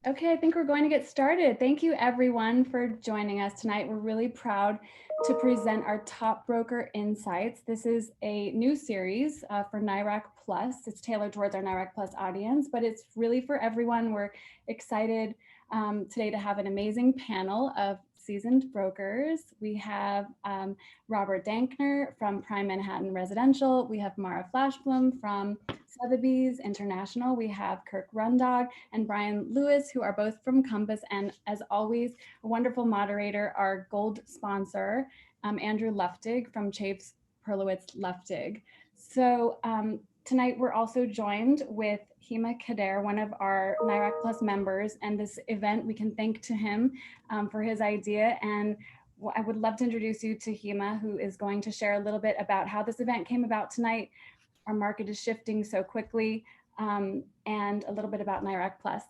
Okay, I think we're going to get started. Thank you everyone for joining us tonight. We're really proud to present our Top Broker Insights. This is a new series for NYRAC Plus. It's tailored towards our NYRAC Plus audience, but it's really for everyone. We're excited today to have an amazing panel of seasoned brokers. We have Robert Dankner from Prime Manhattan Residential. We have Mara Flashblum from Sotheby's International. We have Kirk Rundhaug and Brian Lewis, who are both from Compass. And as always, a wonderful moderator, our gold sponsor, Andrew Luftig from Chaves, Perlowitz, Luftig. So tonight we're also joined with Hema Kader, one of our NYRAC Plus members, and this event we can thank to him for his idea. And I would love to introduce you to Hema, who is going to share a little bit about how this event came about tonight. Our market is shifting so quickly, and a little bit about NYRAC Plus.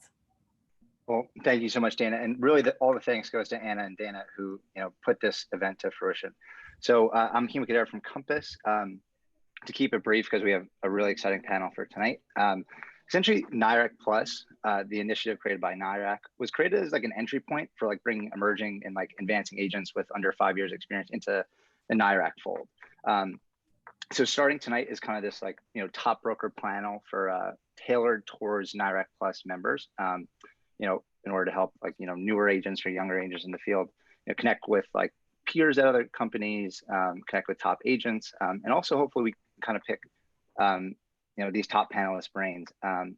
Well, thank you so much, Dana. And really all the thanks goes to Anna and Dana who put this event to fruition. So I'm Hema Kader from Compass. To keep it brief, because we have a really exciting panel for tonight. Essentially, NYRAC Plus, the initiative created by NYRAC, was created as like an entry point for like bringing emerging and like advancing agents with under 5 years experience into the NYRAC fold. So starting tonight is kind of this like, top broker panel for tailored towards NYRAC Plus members, in order to help like, newer agents or younger agents in the field, connect with like peers at other companies, connect with top agents, and also hopefully we can kind of pick, these top panelists' brains, and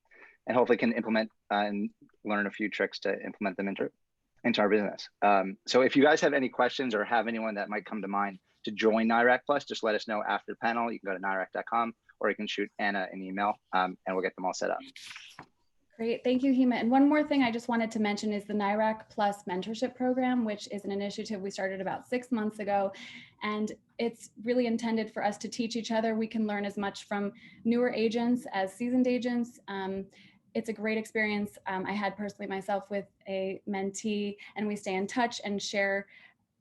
hopefully can implement and learn a few tricks to implement them into our business. So if you guys have any questions or have anyone that might come to mind to join NYRAC Plus, just let us know after the panel. You can go to nyrac.com or you can shoot Anna an email and we'll get them all set up. Great, thank you, Hema. And one more thing I just wanted to mention is the NYRAC Plus mentorship program, which is an initiative we started about 6 months ago. And it's really intended for us to teach each other. We can learn as much from newer agents as seasoned agents. It's a great experience. I had personally myself with a mentee, and we stay in touch and share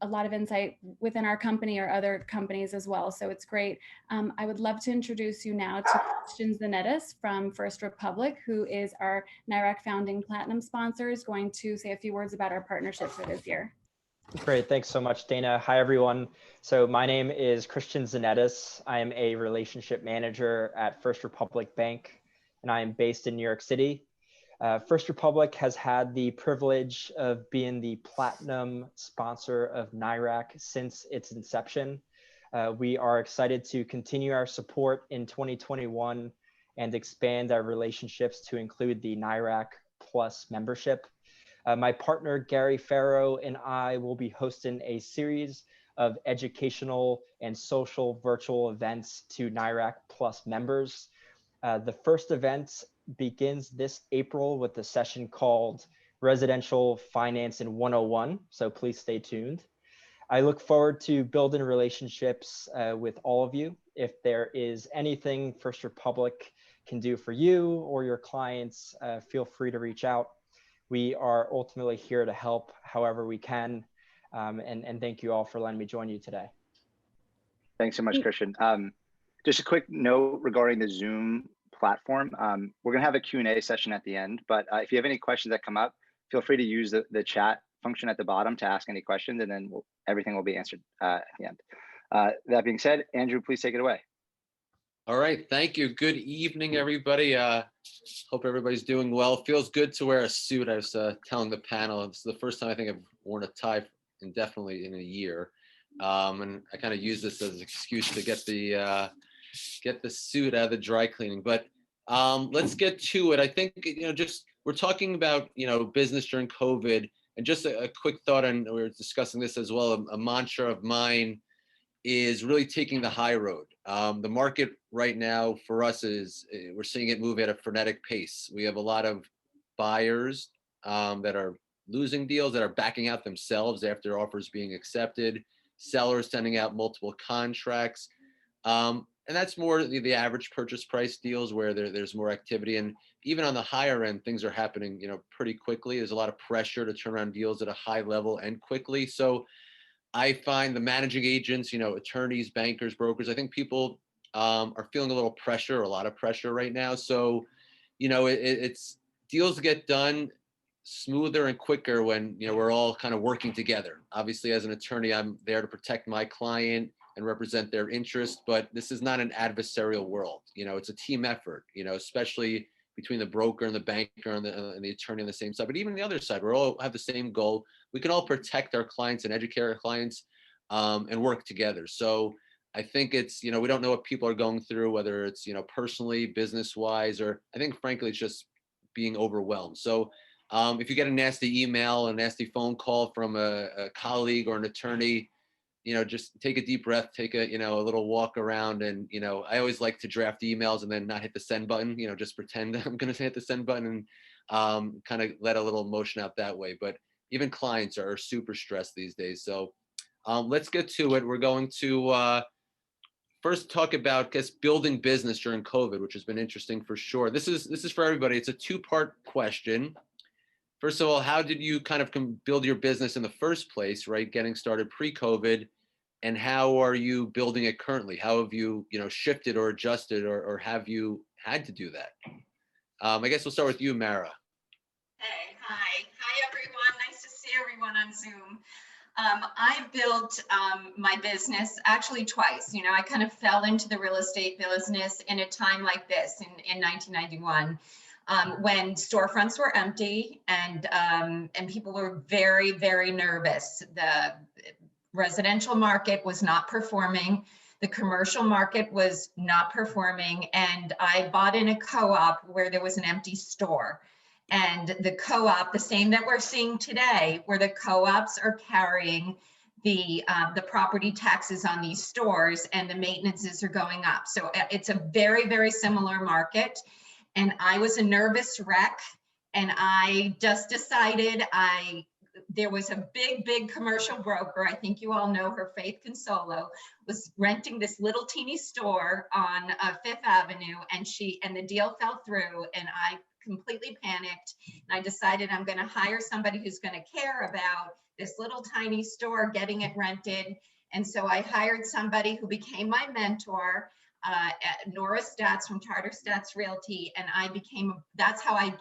a lot of insight within our company or other companies as well. So it's great. I would love to introduce you now to Christian Zanetis from First Republic, who is our NYRAC founding platinum sponsor, is going to say a few words about our partnership for this year. Great, thanks so much, Dana. Hi, everyone. So my name is Christian Zanetis. I am a relationship manager at First Republic Bank, and I am based in New York City. First Republic has had the privilege of being the platinum sponsor of NYRAC since its inception. We are excited to continue our support in 2021 and expand our relationships to include the NYRAC Plus membership. My partner, Gary Farrow, and I will be hosting a series of educational and social virtual events to NYRAC Plus members. The first event begins this April with a session called Residential Financing 101, so please stay tuned. I look forward to building relationships with all of you. If there is anything First Republic can do for you or your clients, feel free to reach out. We are ultimately here to help however we can, and thank you all for letting me join you today. Thanks so much, Christian. Just a quick note regarding the Zoom platform. We're gonna have a Q&A session at the end, but if you have any questions that come up, feel free to use the chat function at the bottom to ask any questions, and then everything will be answered at the end. That being said, Andrew, please take it away. All right, thank you. Good evening, everybody. Hope everybody's doing well. Feels good to wear a suit. I was telling the panel, it's the first time I think I've worn a tie indefinitely in a year. And I kind of use this as an excuse to get the suit out of the dry cleaning. But let's get to it. I think, just we're talking about, business during COVID, and just a quick thought, and we were discussing this as well. A mantra of mine is really taking the high road. The market right now for us is, we're seeing it move at a frenetic pace. We have a lot of buyers that are losing deals, that are backing out themselves after offers being accepted, sellers sending out multiple contracts. And that's more the average purchase price deals where there's more activity. And even on the higher end, things are happening, pretty quickly. There's a lot of pressure to turn around deals at a high level and quickly. So I find the managing agents, attorneys, bankers, brokers, I think people are feeling a little pressure, a lot of pressure right now. So, it's deals get done smoother and quicker when, you know, we're all kind of working together. Obviously, as an attorney, I'm there to protect my client and represent their interest, but this is not an adversarial world. You know, it's a team effort, you know, especially between the broker and the banker and the attorney on the same side, but even the other side, we all have the same goal. We can all protect our clients and educate our clients and work together. So I think it's, you know, we don't know what people are going through, whether it's, you know, personally, business-wise, or I think frankly, it's just being overwhelmed. So if you get a nasty email, a nasty phone call from a colleague or an attorney, you know, just take a deep breath, take a, you know, a little walk around. And, you know, I always like to draft emails and then not hit the send button, you know, just pretend I'm going to hit the send button and kind of let a little emotion out that way. But even clients are super stressed these days. So let's get to it. We're going to first talk about, I guess, building business during COVID, which has been interesting for sure. This is for everybody. It's a two-part question. First of all, how did you kind of build your business in the first place, right? Getting started pre-COVID, and how are you building it currently? How have you, you know, shifted or adjusted, or have you had to do that? I guess we'll start with you, Mara. Hey, hi everyone. Nice to see everyone on Zoom. I built my business actually twice. You know, I kind of fell into the real estate business in a time like this in 1991. When storefronts were empty and people were very, very nervous. The residential market was not performing. The commercial market was not performing. And I bought in a co-op where there was an empty store. And the co-op, the same that we're seeing today, where the co-ops are carrying the property taxes on these stores and the maintenances are going up. So it's a very, very similar market. And I was a nervous wreck, and I just decided there was a big commercial broker, I think you all know her, Faith Consolo, was renting this little teeny store on Fifth Avenue, and the deal fell through, and I completely panicked. And I decided I'm going to hire somebody who's going to care about this little tiny store getting it rented. And so I hired somebody who became my mentor, Nora Stats from Charter Stats Realty, and that's how I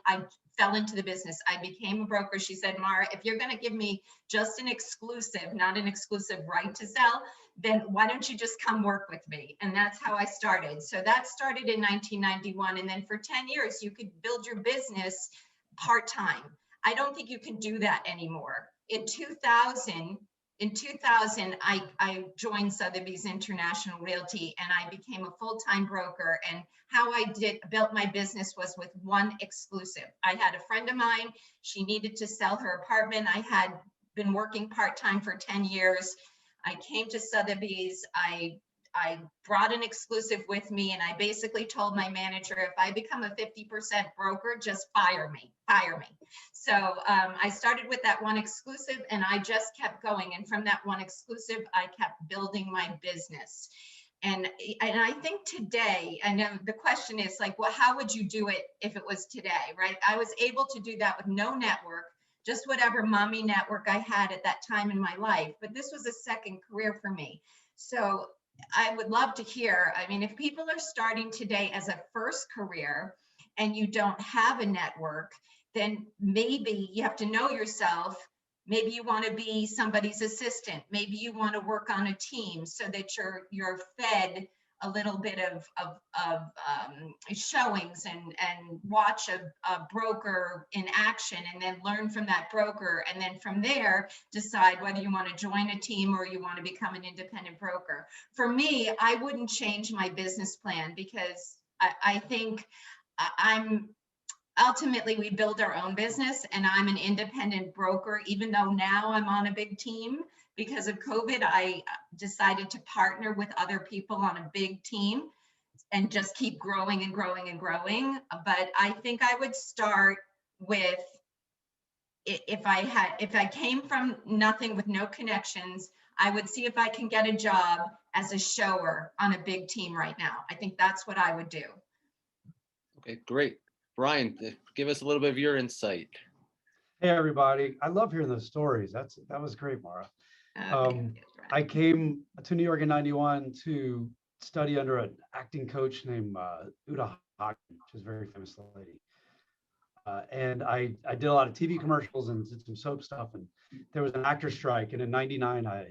fell into the business. I became a broker. She said, Mara, if you're going to give me just an exclusive, not an exclusive right to sell, then why don't you just come work with me? And that's how I started. So that started in 1991. And then for 10 years, you could build your business part-time. I don't think you can do that anymore. In 2000, I joined Sotheby's International Realty, and I became a full-time broker. And how I built my business was with one exclusive. I had a friend of mine, she needed to sell her apartment. I had been working part-time for 10 years. I came to Sotheby's, I brought an exclusive with me, and I basically told my manager, if I become a 50% broker, just fire me. So I started with that one exclusive, and I just kept going. And from that one exclusive, I kept building my business. And I think today, I know the question is like, well, how would you do it if it was today, right? I was able to do that with no network, just whatever mommy network I had at that time in my life. But this was a second career for me. So I would love to hear, I mean, if people are starting today as a first career and you don't have a network, then maybe you have to know yourself. Maybe you want to be somebody's assistant. Maybe you want to work on a team so that you're fed a little bit of showings and watch a broker in action, and then learn from that broker, and then from there decide whether you want to join a team or you want to become an independent broker. For me, I wouldn't change my business plan, because I think ultimately we build our own business, and I'm an independent broker, even though now I'm on a big team. Because of COVID, I decided to partner with other people on a big team and just keep growing and growing and growing. But I think I would start with, if I came from nothing with no connections, I would see if I can get a job as a shower on a big team right now. I think that's what I would do. Okay, great. Brian, give us a little bit of your insight. Hey, everybody. I love hearing those stories. That was great, Mara. I came to New York in '91 to study under an acting coach named Rundhaug, which is a very famous lady. And I did a lot of TV commercials and did some soap stuff. And there was an actor strike. And in '99, I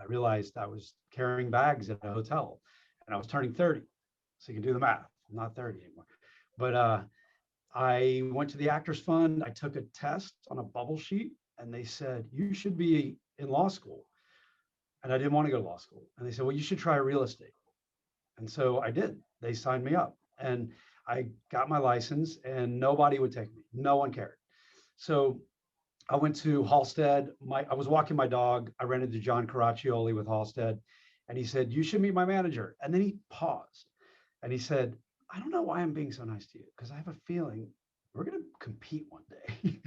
realized I was carrying bags at a hotel, and I was turning 30. So you can do the math. I'm not 30 anymore. But I went to the Actors Fund. I took a test on a bubble sheet, and they said, you should be in law school. And I didn't want to go to law school. And they said, well, you should try real estate. And so I did. They signed me up, and I got my license, and nobody would take me. No one cared. So I went to Halstead. I was walking my dog. I ran into John Caraccioli with Halstead, and he said, you should meet my manager. And then he paused, and he said, I don't know why I'm being so nice to you, because I have a feeling we're going to compete one day.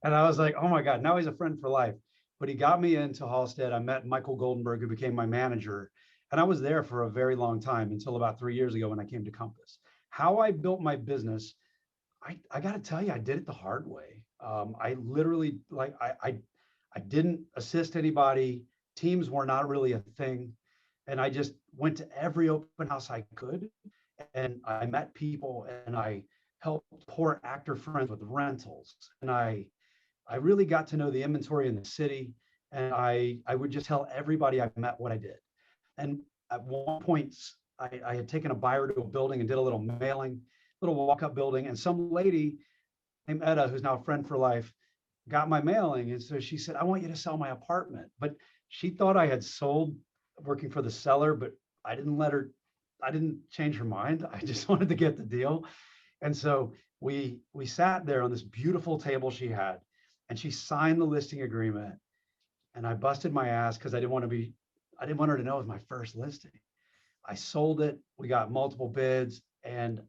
And I was like, oh my God, now he's a friend for life. But he got me into Halstead. I met Michael Goldenberg, who became my manager. And I was there for a very long time until about 3 years ago when I came to Compass. How I built my business, I got to tell you, I did it the hard way. I literally, like, I didn't assist anybody. Teams were not really a thing. And I just went to every open house I could. And I met people, and I helped poor actor friends with rentals. And I really got to know the inventory in the city. And I would just tell everybody I met what I did. And at one point, I had taken a buyer to a building and did a little mailing, little walk-up building. And some lady named Etta, who's now a friend for life, got my mailing. And so she said, I want you to sell my apartment. But she thought I had sold working for the seller, but I didn't change her mind. I just wanted to get the deal. And so we sat there on this beautiful table she had, and she signed the listing agreement. And I busted my ass because I didn't want her to know it was my first listing. I sold it. We got multiple bids. And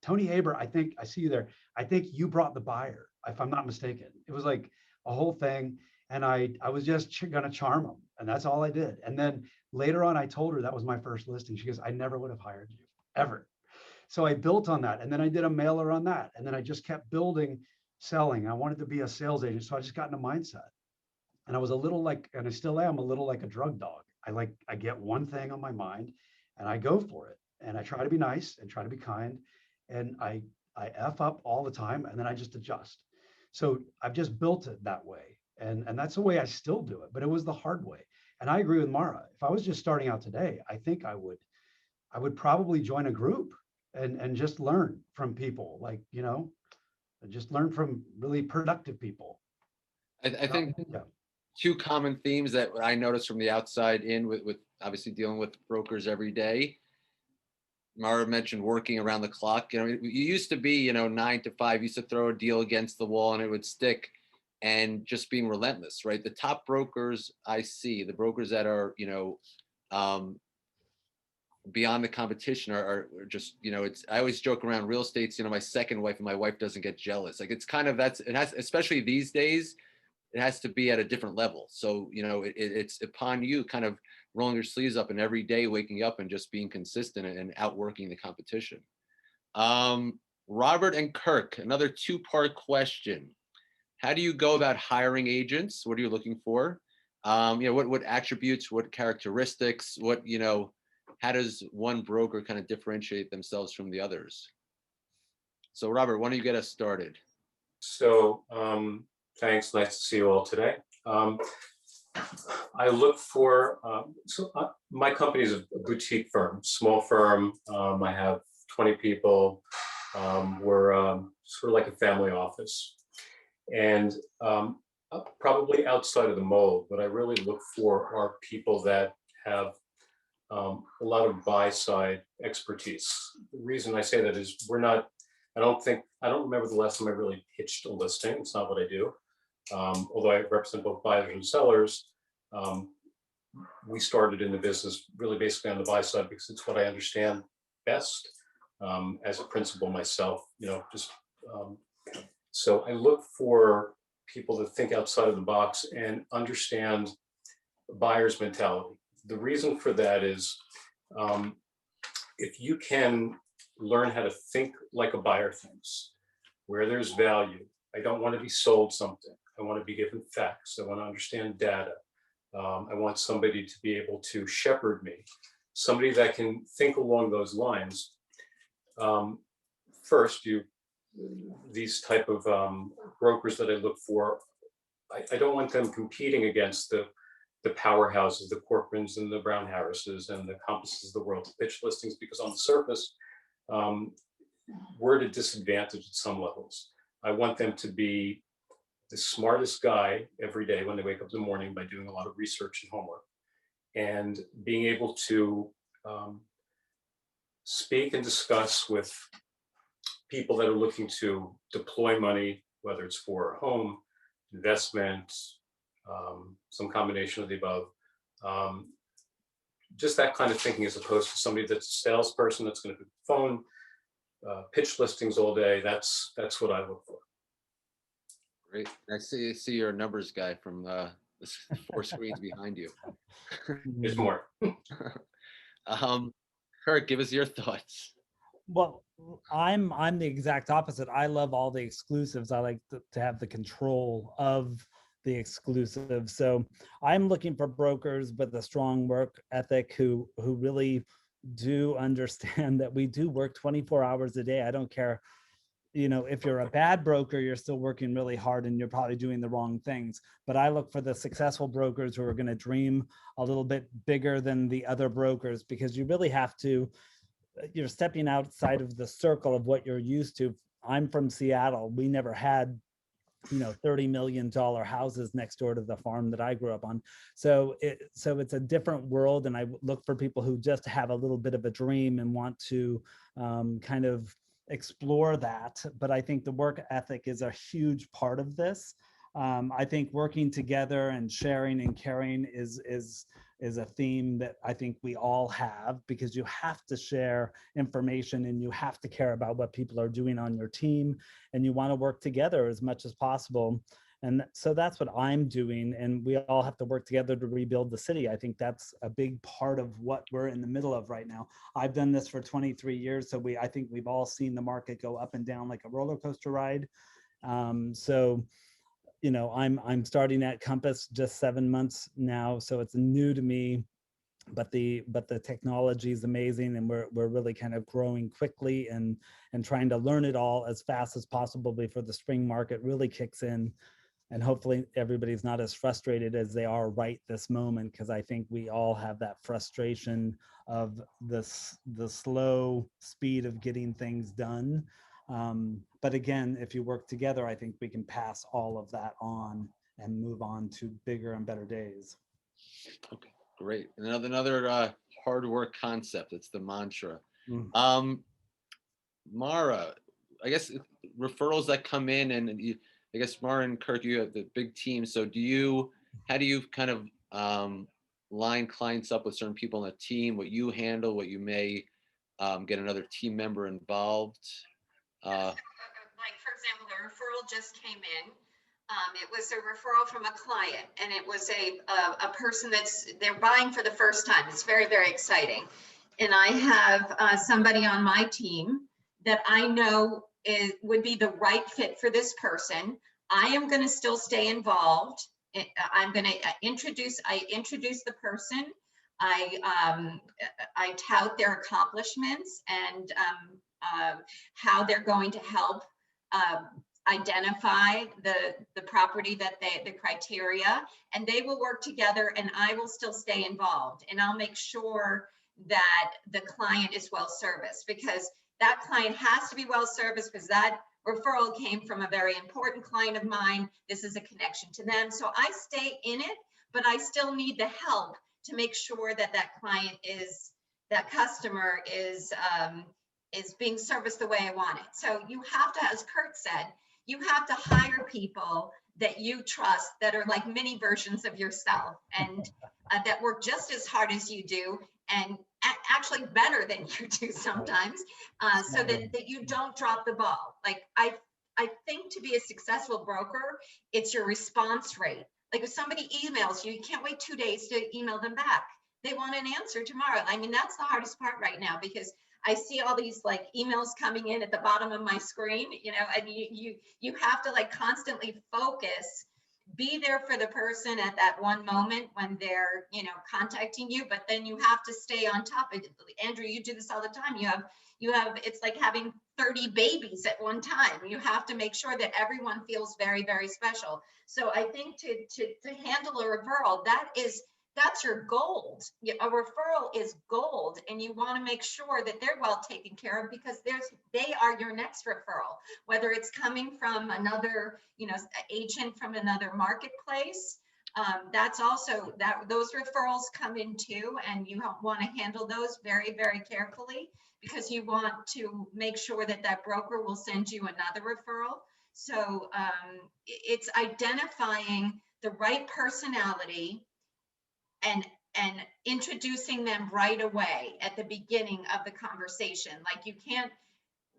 Tony Aber, I think, I see you there. I think you brought the buyer, if I'm not mistaken. It was like a whole thing. And I was just going to charm him. And that's all I did. And then later on, I told her that was my first listing. She goes, I never would have hired you, ever. So I built on that. And then I did a mailer on that. And then I just kept building, selling. I wanted to be a sales agent. So I just got in a mindset. And I was a little like, and I still am a little like a drug dog. I get one thing on my mind and I go for it. And I try to be nice and try to be kind. And I F up all the time, and then I just adjust. So I've just built it that way. And that's the way I still do it, but it was the hard way. And I agree with Mara. If I was just starting out today, I think I would probably join a group and just learn from people, like, just learn from really productive people. I think yeah. Two common themes that I noticed from the outside in with obviously dealing with brokers every day. Mara mentioned working around the clock. You used to be, 9 to 5, used to throw a deal against the wall and it would stick, and just being relentless, right? The top brokers I see, the brokers that are, beyond the competition are just, I always joke around real estate's, my second wife, and my wife doesn't get jealous. Like, it's kind of, especially these days, it has to be at a different level. So, it's upon you kind of rolling your sleeves up and every day waking up and just being consistent and outworking the competition. Robert and Kirk, another two-part question. How do you go about hiring agents? What are you looking for? What attributes, what characteristics, how does one broker kind of differentiate themselves from the others? So Robert, why don't you get us started? So thanks, nice to see you all today. I look for, my company is a boutique firm, small firm. I have 20 people. We're sort of like a family office. And probably outside of the mold, what I really look for are people that have a lot of buy-side expertise. The reason I say that is I don't remember the last time I really pitched a listing. It's not what I do. Although I represent both buyers and sellers, we started in the business really basically on the buy side because it's what I understand best as a principal myself, so I look for people that think outside of the box and understand buyer's mentality. The reason for that is if you can learn how to think like a buyer thinks, where there's value. I don't want to be sold something. I want to be given facts. I want to understand data. I want somebody to be able to shepherd me, somebody that can think along those lines. First, you these type of brokers that I look for, I don't want them competing against the powerhouses, the Corcorans and the Brown Harrises and the Compasses of the world to pitch listings, because on the surface, we're at a disadvantage at some levels. I want them to be the smartest guy every day when they wake up in the morning by doing a lot of research and homework, and being able to speak and discuss with people that are looking to deploy money, whether it's for a home, investment, some combination of the above. Just that kind of thinking, as opposed to somebody that's a salesperson that's going to phone, pitch listings all day. That's what I look for. Great. I see you're a numbers guy from the 4 screens behind you. There's more. Kirk, give us your thoughts. Well, I'm the exact opposite. I love all the exclusives. I like to have the control of the exclusive. So I'm looking for brokers with a strong work ethic who really do understand that we do work 24 hours a day. I don't care, if you're a bad broker, you're still working really hard and you're probably doing the wrong things. But I look for the successful brokers who are going to dream a little bit bigger than the other brokers, because you really have to, you're stepping outside of the circle of what you're used to. I'm from Seattle. We never had, $30 million houses next door to the farm that I grew up on. So it's a different world. And I look for people who just have a little bit of a dream and want to kind of explore that. But I think the work ethic is a huge part of this. I think working together and sharing and caring is a theme that I think we all have, because you have to share information and you have to care about what people are doing on your team, and you want to work together as much as possible. And so that's what I'm doing. And we all have to work together to rebuild the city. I think that's a big part of what we're in the middle of right now. I've done this for 23 years. So I think we've all seen the market go up and down like a roller coaster ride. I'm starting at Compass just 7 months now, so it's new to me, but the technology is amazing, and we're really kind of growing quickly and trying to learn it all as fast as possible before the spring market really kicks in. And hopefully everybody's not as frustrated as they are right this moment, because I think we all have that frustration of the slow speed of getting things done. But again, if you work together, I think we can pass all of that on and move on to bigger and better days. Okay, great. And another hard work concept. It's the mantra. Mara, I guess referrals that come in, and I guess Mara and Kirk, you have the big team. So how do you kind of line clients up with certain people on the team, what you handle, what you may get another team member involved? Like, for example, the referral just came in. It was a referral from a client, and it was a person they're buying for the first time. It's very, very exciting. And I have somebody on my team that I know would be the right fit for this person. I am going to still stay involved. I'm going to introduce the person. I tout their accomplishments and how they're going to help identify the property the criteria, and they will work together, and I will still stay involved, and I'll make sure that the client is well serviced, because that client has to be well serviced, because that referral came from a very important client of mine. This is a connection to them. So I stay in it, but I still need the help to make sure that that customer is being serviced the way I want it. So you have to, as Kurt said, you have to hire people that you trust, that are like mini versions of yourself, and that work just as hard as you do, and actually better than you do sometimes, so that you don't drop the ball. Like I think to be a successful broker, it's your response rate. Like if somebody emails you, you can't wait 2 days to email them back. They want an answer tomorrow. I mean, that's the hardest part right now, because I see all these like emails coming in at the bottom of my screen, and you have to like constantly focus be there for the person at that one moment when they're, you know, contacting you, but then you have to stay on top of it. Andrew, you do this all the time. You have, it's like having 30 babies at one time. You have to make sure that everyone feels very, very special. So I think to handle a referral, that's your gold. A referral is gold, and you want to make sure that they're well taken care of, because they are your next referral, whether it's coming from another, you know, agent from another marketplace. That's also those referrals come in too, and you want to handle those very, very carefully, because you want to make sure that that broker will send you another referral. So it's identifying the right personality and introducing them right away at the beginning of the conversation. Like, you can't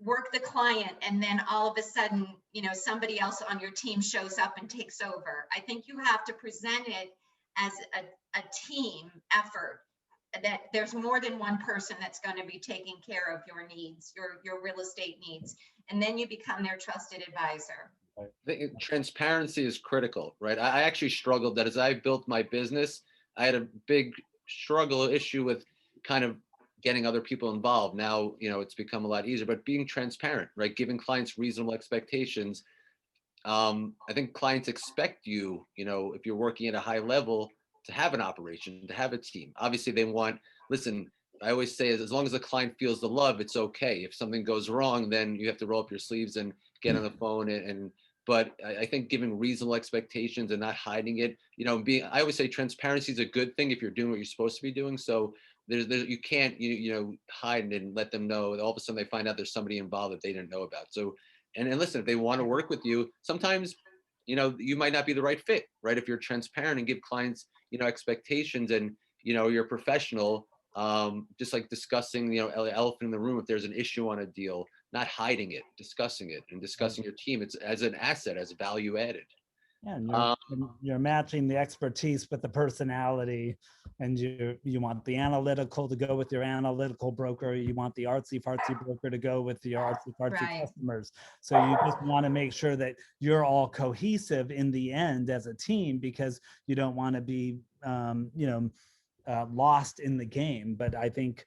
work the client and then all of a sudden, you know, somebody else on your team shows up and takes over. I think you have to present it as a team effort, that there's more than one person that's going to be taking care of your needs, your real estate needs, and then you become their trusted advisor. I think transparency is critical, right? I actually struggled that as I built my business. I had a big issue with kind of getting other people involved. Now, you know, it's become a lot easier, but being transparent, right? Giving clients reasonable expectations. I think clients expect you, you know, if you're working at a high level, to have an operation, to have a team. Obviously they want, listen, I always say, as long as the client feels the love, it's okay. If something goes wrong, then you have to roll up your sleeves and get on the phone but I think giving reasonable expectations and not hiding it, you know, I always say transparency is a good thing if you're doing what you're supposed to be doing. So you can't, you know, hide and let them know. All of a sudden they find out there's somebody involved that they didn't know about. So, and listen, if they want to work with you, sometimes, you know, you might not be the right fit, right? If you're transparent and give clients, you know, expectations, and, you know, you're professional, just like discussing, you know, elephant in the room, if there's an issue on a deal, not hiding it, discussing it, and discussing your team. It's as an asset, as value added. Yeah, and you're matching the expertise with the personality, and you want the analytical to go with your analytical broker. You want the artsy fartsy broker to go with your artsy fartsy customers. So you just want to make sure that you're all cohesive in the end as a team, because you don't want to be, you know, lost in the game. But I think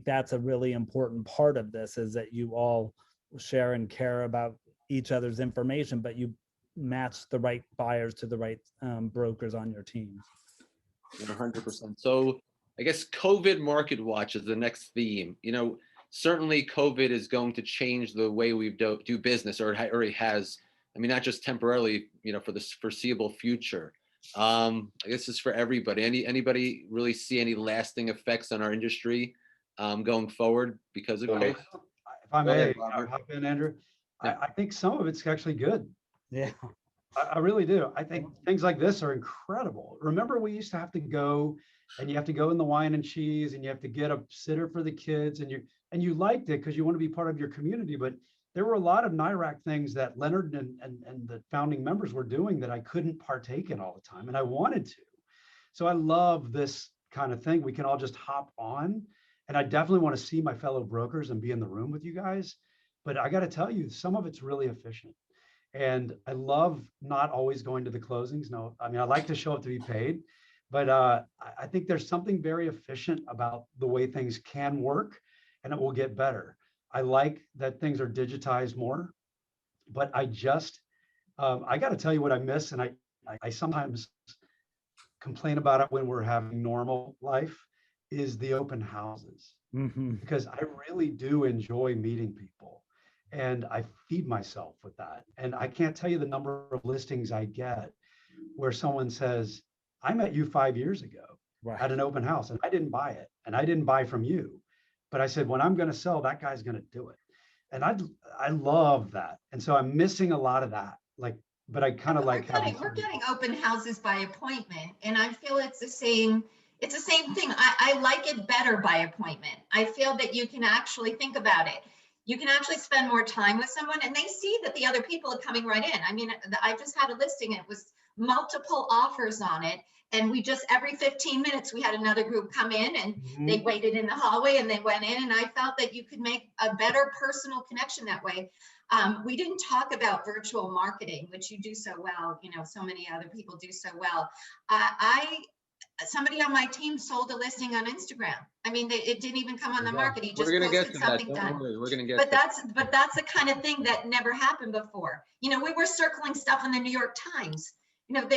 that's a really important part of this, is that you all share and care about each other's information, but you match the right buyers to the right brokers on your team. 100%. So I guess COVID market watch is the next theme. You know, certainly COVID is going to change the way we do business, or it already has. I mean, not just temporarily, you know, for the foreseeable future. I guess it's for everybody. Anybody really see any lasting effects on our industry going forward because of COVID? If I may hop in, Andrew, yeah. I think some of it's actually good. Yeah, I really do. I think things like this are incredible. Remember, we used to have to go, and you have to go in the wine and cheese, and you have to get a sitter for the kids, and you liked it because you want to be part of your community. But there were a lot of NYRAC things that Leonard and the founding members were doing that I couldn't partake in all the time, and I wanted to. So I love this kind of thing. We can all just hop on, and I definitely want to see my fellow brokers and be in the room with you guys. But I got to tell you, some of it's really efficient. And I love not always going to the closings. No, I mean, I like to show up to be paid, but I think there's something very efficient about the way things can work, and it will get better. I like that things are digitized more, but I just, I got to tell you what I miss. And I sometimes complain about it when we're having normal life, is the open houses, because I really do enjoy meeting people. And I feed myself with that. And I can't tell you the number of listings I get where someone says, I met you 5 years ago at an open house, and I didn't buy it, and I didn't buy from you. But I said, when I'm going to sell, that guy's going to do it. And I love that. And so I'm missing a lot of that. Like, but I kind of like we're getting open houses by appointment. And I feel it's the same thing. I like it better by appointment. I feel that you can actually think about it. You can actually spend more time with someone, and they see that the other people are coming right in. I mean, I just had a listing, it was multiple offers on it. And we just, every 15 minutes, we had another group come in, and they waited in the hallway and they went in. And I felt that you could make a better personal connection that way. We didn't talk about virtual marketing, which you do so well. You know, so many other people do so well. Somebody on my team sold a listing on Instagram. I mean, it didn't even come on the market. He just posted something done. We're gonna get. But that's the kind of thing that never happened before. You know, we were circling stuff in the New York Times. You know,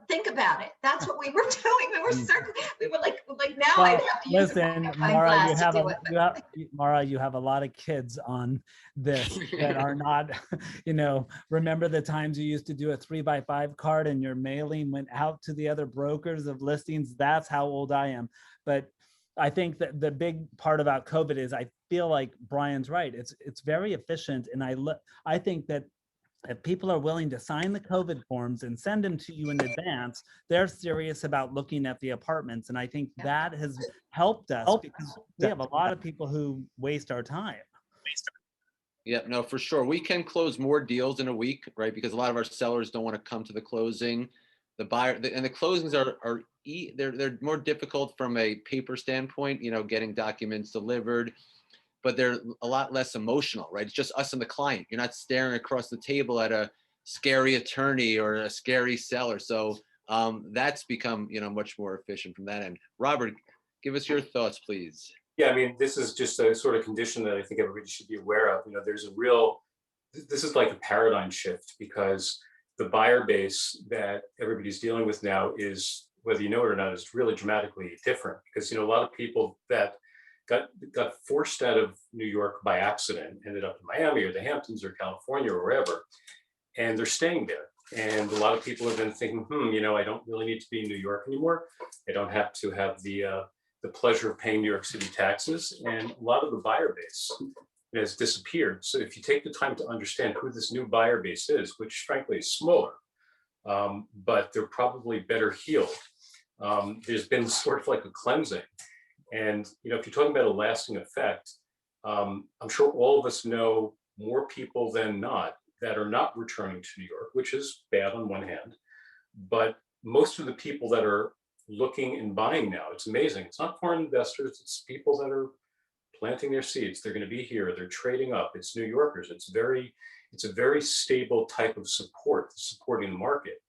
think about it. That's what we were doing. We were circling. We were like now Well, I'd have to use a magnifying glass to do it. Mara, you have a lot of kids on this that are not, you know, remember the times you used to do a 3x5 card and your mailing went out to the other brokers of listings? That's how old I am. But I think that the big part about COVID is I feel like Brian's right. It's very efficient. And I think that if people are willing to sign the COVID forms and send them to you in advance, they're serious about looking at the apartments. And I think that has helped us because we have a lot of people who waste our time. Yeah, no, for sure. We can close more deals in a week, right? Because a lot of our sellers don't want to come to the closing. The buyer and the closings they're more difficult from a paper standpoint, you know, getting documents delivered, but they're a lot less emotional, right? It's just us and the client. You're not staring across the table at a scary attorney or a scary seller. So that's become, you know, much more efficient from that end. Robert, give us your thoughts, please. Yeah, I mean, this is just a sort of condition that I think everybody should be aware of. You know, this is like a paradigm shift because the buyer base that everybody's dealing with now is, whether you know it or not, is really dramatically different because, you know, a lot of people that got forced out of New York by accident, ended up in Miami or the Hamptons or California or wherever, and they're staying there. And a lot of people have been thinking, you know, I don't really need to be in New York anymore. I don't have to have the pleasure of paying New York City taxes. And a lot of the buyer base has disappeared. So if you take the time to understand who this new buyer base is, which frankly is smaller, but they're probably better healed. There's been sort of like a cleansing. And, you know, if you're talking about a lasting effect, I'm sure all of us know more people than not that are not returning to New York, which is bad on one hand. But most of the people that are looking and buying now, it's amazing. It's not foreign investors, it's people that are planting their seeds. They're going to be here, they're trading up. It's New Yorkers. It's a very stable type of support, supporting the market.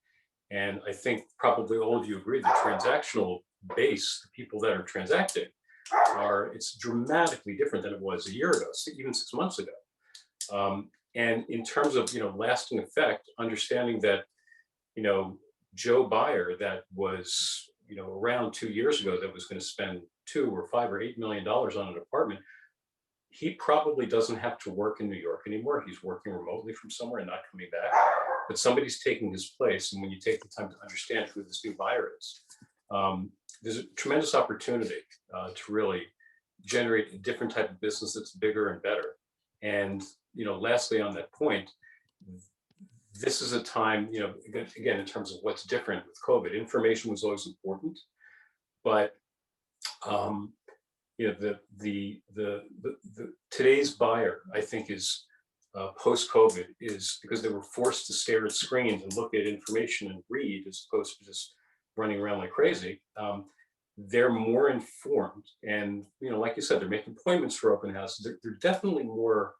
And I think probably all of you agree the transactional base, the people that are transacting, it's dramatically different than it was a year ago, even 6 months ago. And in terms of, you know, lasting effect, understanding that, you know, Joe Buyer that was, you know, around 2 years ago that was going to spend $2 or $5 or $8 million on an apartment, he probably doesn't have to work in New York anymore. He's working remotely from somewhere and not coming back, but somebody's taking his place. And when you take the time to understand who this new buyer is, there's a tremendous opportunity to really generate a different type of business that's bigger and better. And, you know, lastly on that point, this is a time, you know, again, in terms of what's different with COVID, information was always important, but you know, the today's buyer, I think, is post-COVID is because they were forced to stare at screens and look at information and read as opposed to just running around like crazy. They're more informed, and you know, like you said, they're making appointments for open houses. They're definitely more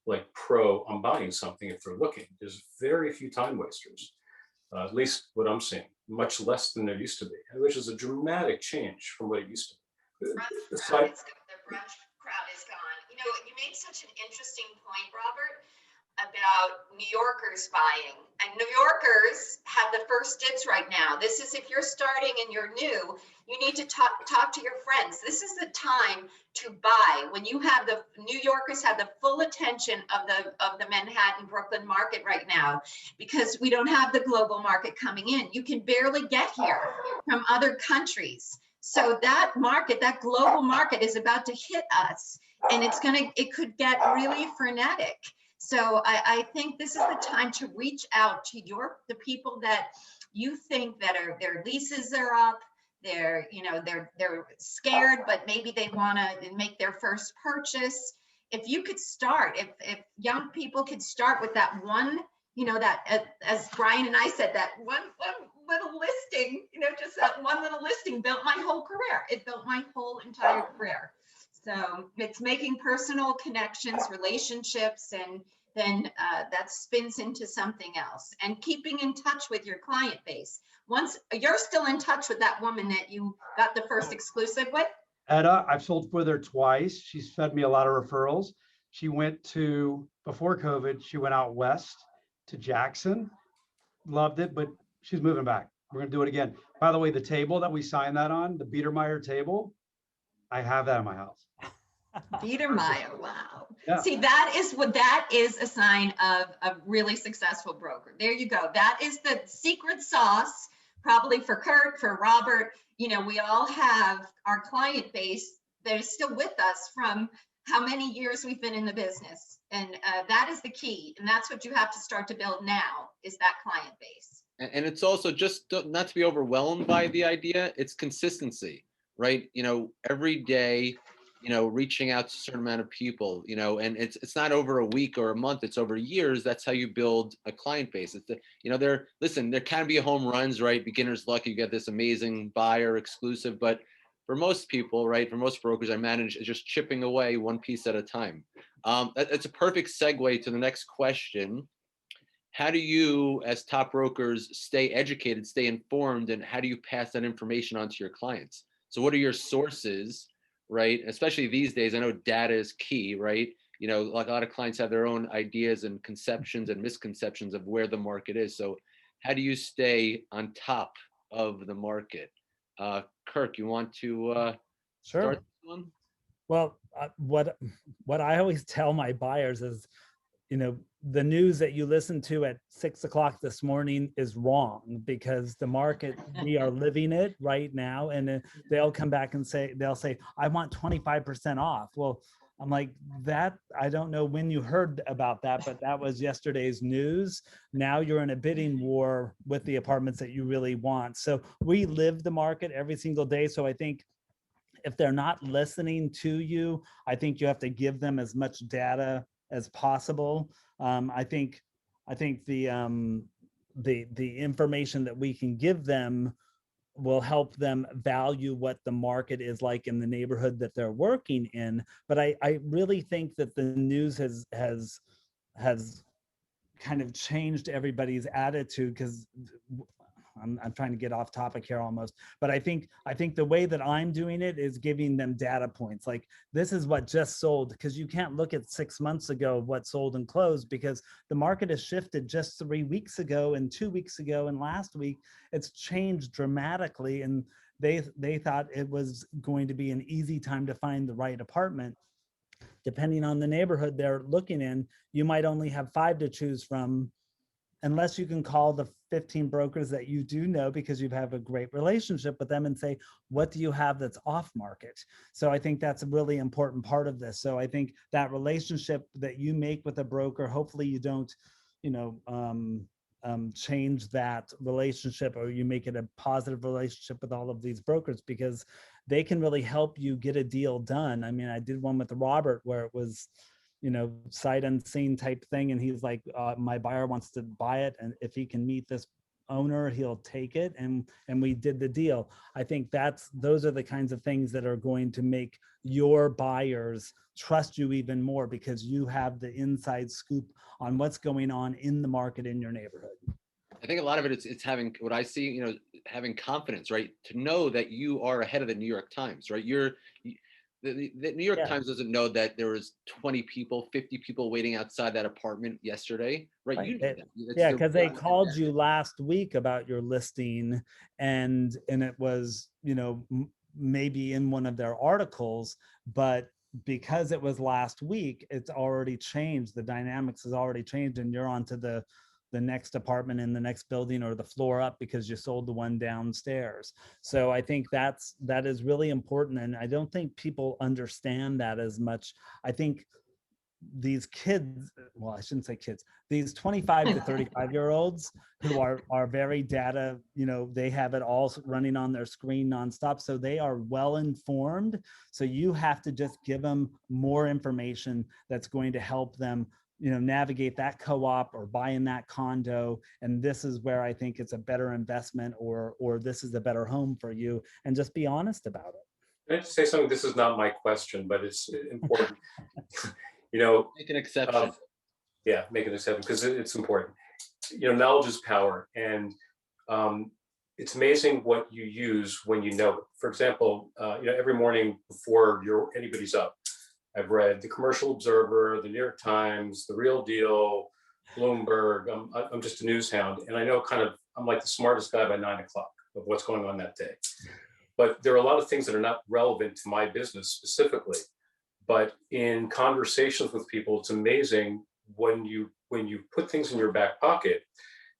like pro on buying something if they're looking. There's very few time wasters, at least what I'm seeing, much less than there used to be, which is a dramatic change from what it used to be. The brunch crowd is gone. You know, you made such an interesting point, Robert, about New Yorkers buying. And New Yorkers have the first dibs right now. This is, if you're starting and you're new, you need to talk to your friends. This is the time to buy. When you have the New Yorkers have the full attention of the Manhattan, Brooklyn market right now, because we don't have the global market coming in. You can barely get here from other countries. So that market, that global market is about to hit us, and it could get really frenetic. So I think this is the time to reach out to the people that you think that their leases are up, they're scared, but maybe they want to make their first purchase. If you could start, if young people could start with that one, you know, that as Brian and I said, that one little listing, you know, just that one little listing built my whole career. It built my whole entire career. So it's making personal connections, relationships, and then that spins into something else. And keeping in touch with your client base. Once you're still in touch with that woman that you got the first exclusive with? Etta, I've sold with her twice. She's fed me a lot of referrals. She went to, before COVID, she went out west to Jackson, loved it, but she's moving back. We're gonna do it again. By the way, the table that we signed that on, the Biedermeier table, I have that in my house. Biedermeier, wow. Yeah. See, that is a sign of a really successful broker. There you go. That is the secret sauce, probably for Kirk, for Robert. You know, we all have our client base that is still with us from how many years we've been in the business. And that is the key. And that's what you have to start to build now, is that client base. And it's also just not to be overwhelmed by the idea. It's consistency, right? You know, every day, you know, reaching out to a certain amount of people, you know, and it's not over a week or a month, it's over years. That's how you build a client base. It's the, you know, there can be home runs, right? Beginner's luck, you get this amazing buyer exclusive, but for most people, right, for most brokers, I manage just chipping away one piece at a time. That's a perfect segue to the next question. How do you, as top brokers, stay educated, stay informed, and how do you pass that information on to your clients? So what are your sources, right? Especially these days, I know data is key, right? You know, like a lot of clients have their own ideas and conceptions and misconceptions of where the market is. So how do you stay on top of the market? Kirk, you want to start this one? Well, what I always tell my buyers is, you know, the news that you listen to at 6 o'clock this morning is wrong, because the market, we are living it right now. And they'll come back and they'll say, I want 25% off. Well, I'm like, that, I don't know when you heard about that, but that was yesterday's news. Now you're in a bidding war with the apartments that you really want. So we live the market every single day. So I think if they're not listening to you, I think you have to give them as much data as possible. I think the information that we can give them will help them value what the market is like in the neighborhood that they're working in. But I really think that the news has kind of changed everybody's attitude, because I'm trying to get off topic here almost, but I think the way that I'm doing it is giving them data points. Like, this is what just sold, because you can't look at 6 months ago what sold and closed, because the market has shifted just 3 weeks ago and 2 weeks ago and last week. It's changed dramatically, and they thought it was going to be an easy time to find the right apartment. Depending on the neighborhood they're looking in, you might only have 5 to choose from, unless you can call the 15 brokers that you do know because you have a great relationship with them and say, what do you have that's off market? So I think that's a really important part of this. So I think that relationship that you make with a broker, hopefully you don't, you know, change that relationship, or you make it a positive relationship with all of these brokers, because they can really help you get a deal done. I mean, I did one with Robert where it was, you know, sight unseen type thing. And he's like, my buyer wants to buy it, and if he can meet this owner, he'll take it. And we did the deal. I think those are the kinds of things that are going to make your buyers trust you even more, because you have the inside scoop on what's going on in the market in your neighborhood. I think a lot of it it's having, what I see, you know, having confidence, right? To know that you are ahead of the New York Times, right? The New York Times doesn't know that there was 20 people, 50 people waiting outside that apartment yesterday, right? You know that. Because they called you last week about your listing, and it was, you know, maybe in one of their articles, but because it was last week, it's already changed. The dynamics has already changed, and you're onto the next apartment in the next building, or the floor up, because you sold the one downstairs. So I think that is really important. And I don't think people understand that as much. I think these kids, well, I shouldn't say kids, these 25 to 35-year-olds who are very data, you know, they have it all running on their screen nonstop. So they are well informed. So you have to just give them more information that's going to help them, you know, navigate that co-op or buy in that condo. And this is where I think it's a better investment, or this is a better home for you, and just be honest about it. Can I just say something? This is not my question, but it's important. You know, make an exception. Yeah, making this happen because it's important. You know, knowledge is power, and it's amazing what you use when you know it. For example, you know, every morning before anybody's up, I've read the Commercial Observer, the New York Times, the Real Deal, Bloomberg. I'm just a news hound, and I know I'm like the smartest guy by 9 o'clock of what's going on that day. But there are a lot of things that are not relevant to my business specifically. But in conversations with people, it's amazing when you put things in your back pocket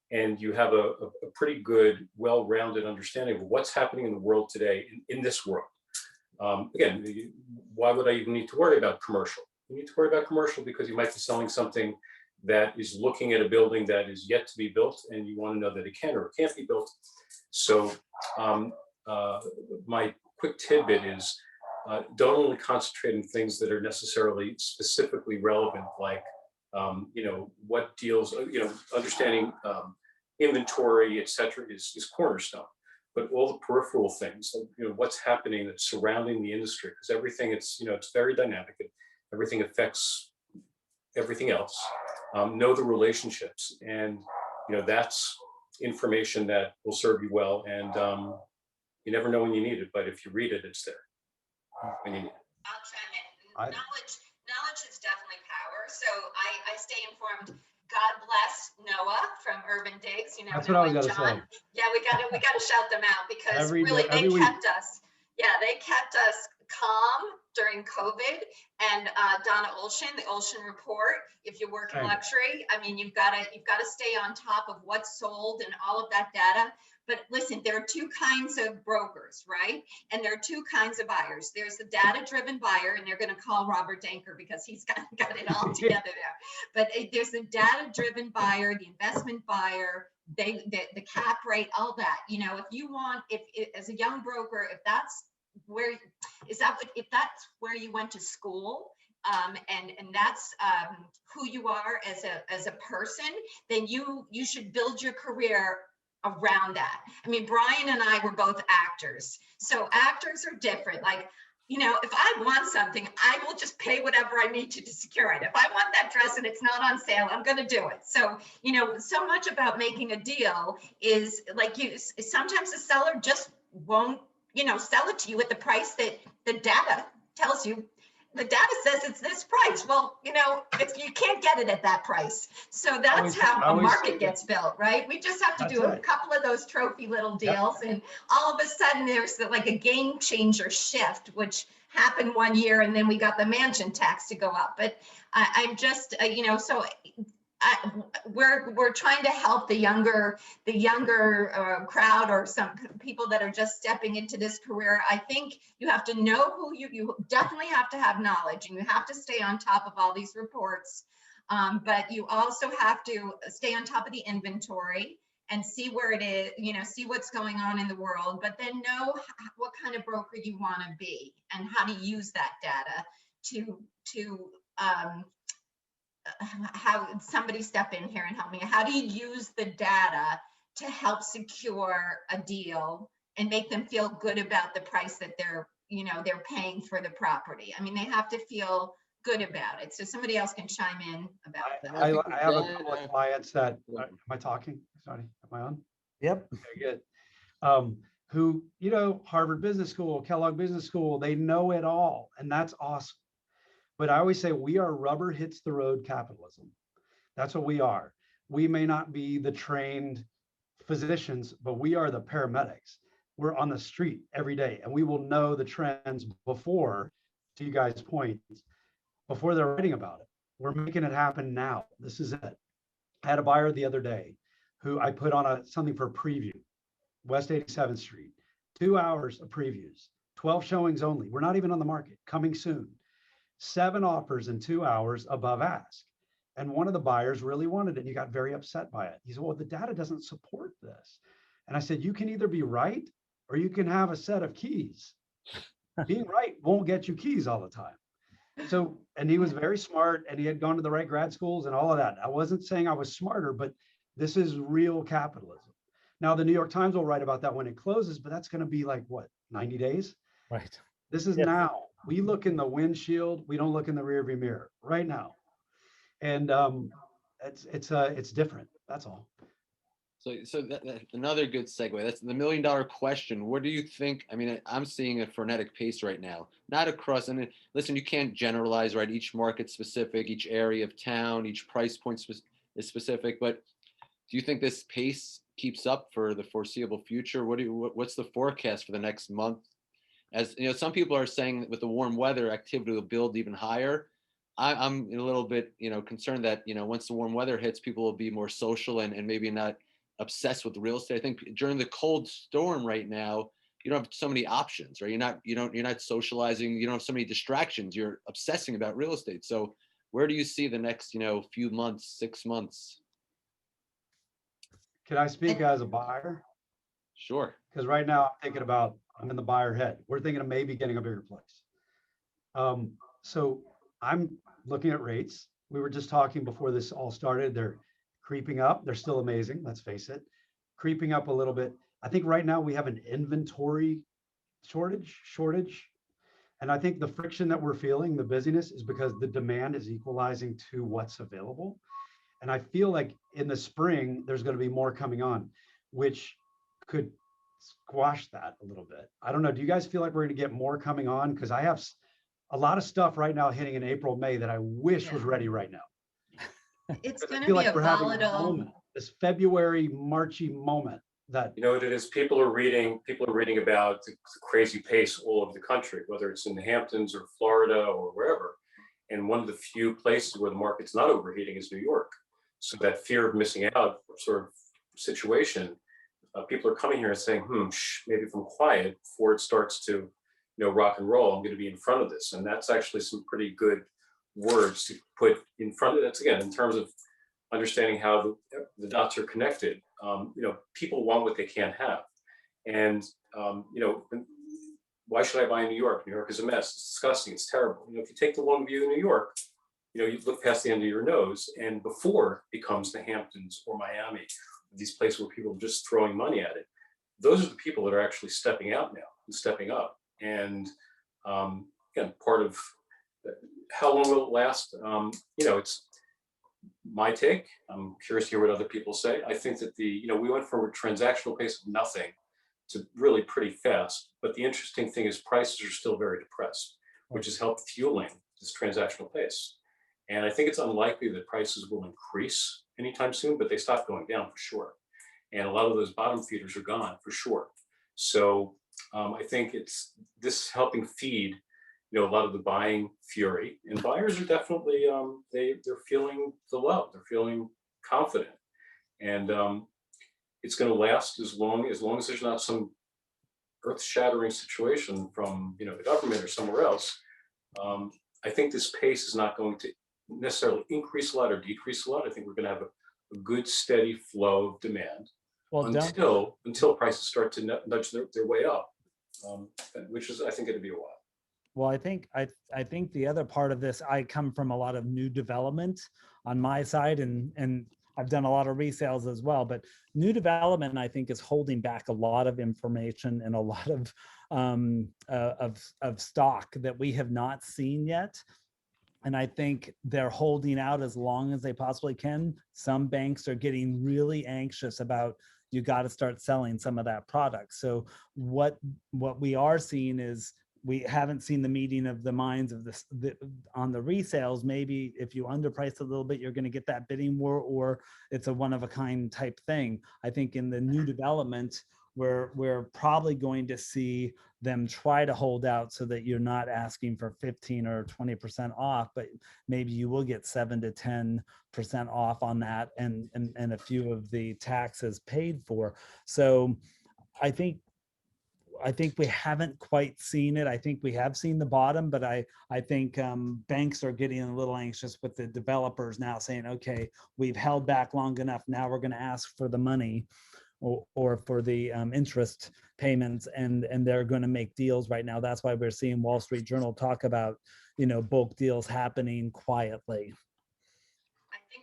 and you have a pretty good, well-rounded understanding of what's happening in the world today, in this world. Again, why would I even need to worry about commercial? You need to worry about commercial because you might be selling something that is looking at a building that is yet to be built, and you want to know that it can or it can't be built. So my quick tidbit is don't only concentrate on things that are necessarily specifically relevant, like you know, what deals, you know, understanding inventory, et cetera, is cornerstone. But all the peripheral things, like, you know, what's happening that's surrounding the industry, because everything, it's, you know, it's very dynamic. Everything affects everything else. Know the relationships, and you know, that's information that will serve you well. And you never know when you need it, but if you read it, it's there when you need it. I'll chime in. Knowledge is definitely power. So I stay informed. God bless Noah from Urban Digs. You know, That's Noah what I was and gonna John. Yeah, we gotta shout them out because Every they week. kept us. Yeah, they kept us calm during COVID. And Donna Olshan, the Olshan Report. If you work in luxury, I mean, you've got to stay on top of what's sold and all of that data. But listen, there are two kinds of brokers, right? And there are two kinds of buyers. There's the data-driven buyer, and they're going to call Robert Dankner because he's got it all together there. But there's the data-driven buyer, the investment buyer, the cap rate, all that. You know, if you want, if as a young broker, if that's where you went to school, and that's who you are as a person, then you should build your career around that. I mean, Brian and I were both actors. So actors are different. Like, you know, if I want something, I will just pay whatever I need to secure it. If I want that dress and it's not on sale, I'm going to do it. So, you know, so much about making a deal is like sometimes the seller just won't, you know, sell it to you at the price that the data tells you. The data says it's this price. Well, you know, you can't get it at that price. So that's how a market gets built, right? We just have to do a couple of those trophy little deals, and all of a sudden there's like a game changer shift, which happened one year, and then we got the mansion tax to go up. But I'm just, you know, so we're trying to help the younger crowd, or some people that are just stepping into this career. I think you have to know who you definitely have to have knowledge, and you have to stay on top of all these reports. But you also have to stay on top of the inventory and see where it is, you know, see what's going on in the world, but then know what kind of broker you want to be and how to use that data to how somebody step in here and help me. How do you use the data to help secure a deal and make them feel good about the price that they're paying for the property? I mean, they have to feel good about it. So somebody else can chime in about that. I have a couple of clients that, am I talking? Sorry, am I on? Yep. Okay, good. Who, you know, Harvard Business School, Kellogg Business School, they know it all, and that's awesome. But I always say we are rubber hits the road capitalism. That's what we are. We may not be the trained physicians, but we are the paramedics. We're on the street every day, and we will know the trends before, to you guys' point, before they're writing about it. We're making it happen now. This is it. I had a buyer the other day who I put on something for a preview, West 87th Street, 2 hours of previews, 12 showings only. We're not even on the market, coming soon. 7 offers in 2 hours above ask. And one of the buyers really wanted it. And he got very upset by it. He said, well, the data doesn't support this. And I said, you can either be right or you can have a set of keys. Being right won't get you keys all the time. So, and he was very smart, and he had gone to the right grad schools and all of that. I wasn't saying I was smarter, but this is real capitalism. Now, the New York Times will write about that when it closes, but that's going to be like, what, 90 days? Right. This is now. We look in the windshield. We don't look in the rearview mirror right now. And it's different. That's all. So that's another good segue. That's the $1 million question. What do you think? I mean, I'm seeing a frenetic pace right now, not across. And listen, you can't generalize, right? Each market specific, each area of town, each price point is specific. But do you think this pace keeps up for the foreseeable future? What's the forecast for the next month? As you know, some people are saying that with the warm weather, activity will build even higher. I'm a little bit, concerned that, once the warm weather hits, people will be more social and maybe not obsessed with real estate. I think during the cold storm right now, you don't have so many options, right? You're not socializing. You don't have so many distractions. You're obsessing about real estate. So where do you see the next, few months, 6 months? Can I speak as a buyer? Sure. Because right now I'm in the buyer head. We're thinking of maybe getting a bigger place. So I'm looking at rates. We were just talking before this all started. They're creeping up. They're still amazing. Let's face it. Creeping up a little bit. I think right now we have an inventory shortage. And I think the friction that we're feeling, the busyness, is because the demand is equalizing to what's available. And I feel like in the spring, there's going to be more coming on, which could squash that a little bit. I don't know. Do you guys feel like we're going to get more coming on? Because I have a lot of stuff right now hitting in April, May that I wish was ready right now. It's going to feel be like a we're having a volatile moment, this February, Marchy moment that You know what it is? People are reading about the crazy pace all over the country, whether it's in the Hamptons or Florida or wherever. And one of the few places where the market's not overheating is New York. So that fear of missing out sort of situation, people are coming here and saying, maybe if I'm quiet before it starts to, rock and roll, I'm going to be in front of this. And that's actually some pretty good words to put in front of it. That's again, in terms of understanding how the dots are connected. People want what they can't have. And, why should I buy in New York? New York is a mess. It's disgusting. It's terrible. If you take the long view in New York, you look past the end of your nose, and before it becomes the Hamptons or Miami, these places where people are just throwing money at it, those are the people that are actually stepping out now and stepping up. And again, part of how long will it last? It's my take. I'm curious to hear what other people say. I think that we went from a transactional pace of nothing to really pretty fast. But the interesting thing is prices are still very depressed, which has helped fueling this transactional pace. And I think it's unlikely that prices will increase anytime soon, but they stop going down for sure. And a lot of those bottom feeders are gone for sure. So I think it's this helping feed, a lot of the buying fury, and buyers are definitely, they're feeling the love, they're feeling confident. And it's going to last as long as there's not some earth-shattering situation from, the government or somewhere else. I think this pace is not going to necessarily increase a lot or decrease a lot. I think we're going to have a good steady flow of demand until prices start to nudge their way up, which is, I think, going to be a while. Well, I think the other part of this, I come from a lot of new development on my side, and I've done a lot of resales as well. But new development, I think, is holding back a lot of information and a lot of stock that we have not seen yet. And I think they're holding out as long as they possibly can. Some banks are getting really anxious about, you got to start selling some of that product. So what we are seeing is, we haven't seen the meeting of the minds of on the resales. Maybe if you underprice a little bit, you're going to get that bidding war, or it's a one of a kind type thing. I think in the new development, we're probably going to see them try to hold out so that you're not asking for 15 or 20% off, but maybe you will get 7 to 10% off on that, and a few of the taxes paid for. So I think we haven't quite seen it. I think we have seen the bottom, but I think banks are getting a little anxious with the developers now saying, okay, we've held back long enough. Now we're going to ask for the money or for the interest payments, and they're going to make deals right now. That's why we're seeing Wall Street Journal talk about, bulk deals happening quietly. I think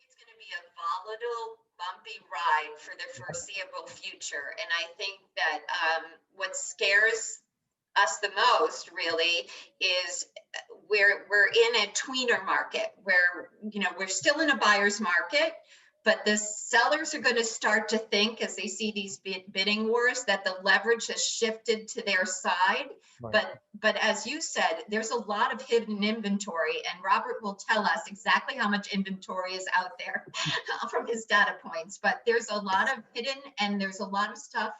it's going to be a volatile, bumpy ride for the foreseeable future. And I think that what scares us the most really is we're in a tweener market where, you know, we're still in a buyer's market, but the sellers are going to start to think, as they see these bidding wars, that the leverage has shifted to their side. Right. But as you said, there's a lot of hidden inventory, and Robert will tell us exactly how much inventory is out there from his data points. But there's a lot of hidden, and there's a lot of stuff